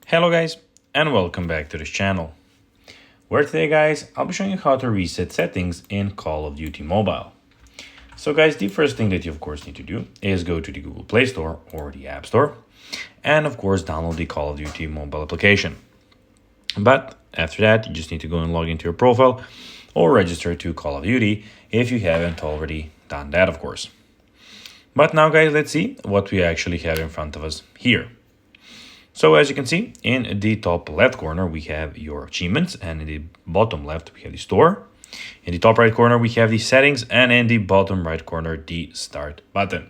Hello guys, and welcome back to this channel, where today guys, I'll be showing you how to reset settings in Call of Duty Mobile. So guys, the first thing that you of course need to do is go to the Google Play Store or the App Store, and of course download the Call of Duty mobile application. But after that, you just need to go and log into your profile or register to Call of Duty if you haven't already done that, of course. But now guys, let's see what we actually have in front of us here. So as you can see, in the top left corner, we have your achievements, and in the bottom left, we have the store. In the top right corner, we have the settings, and in the bottom right corner, the start button.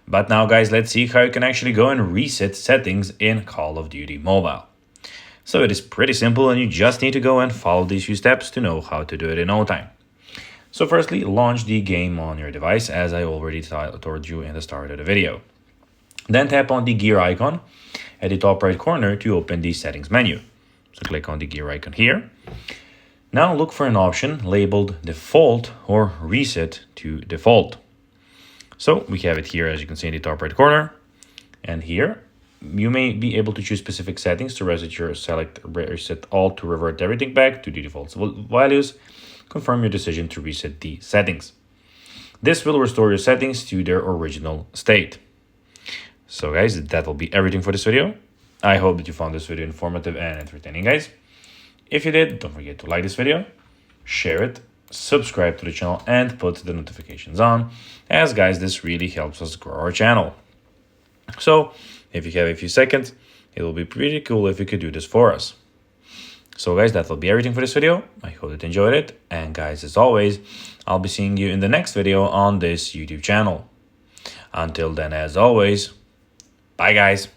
But now guys, let's see how you can actually go and reset settings in Call of Duty Mobile. So it is pretty simple, and you just need to go and follow these few steps to know how to do it in no time. So firstly, launch the game on your device, as I already told you in the start of the video. Then tap on the gear icon at the top right corner to open the settings menu. So click on the gear icon here. Now look for an option labeled default or reset to default. So we have it here, as you can see in the top right corner. And here you may be able to choose specific settings to select reset all to revert everything back to the default values. Confirm your decision to reset the settings. This will restore your settings to their original state. So guys, that will be everything for this video. I hope that you found this video informative and entertaining, guys. If you did, don't forget to like this video, share it, subscribe to the channel, and put the notifications on, as guys, this really helps us grow our channel. So if you have a few seconds, it will be pretty cool if you could do this for us. So guys, that will be everything for this video. I hope that you enjoyed it. And guys, as always, I'll be seeing you in the next video on this YouTube channel. Until then, as always, bye guys.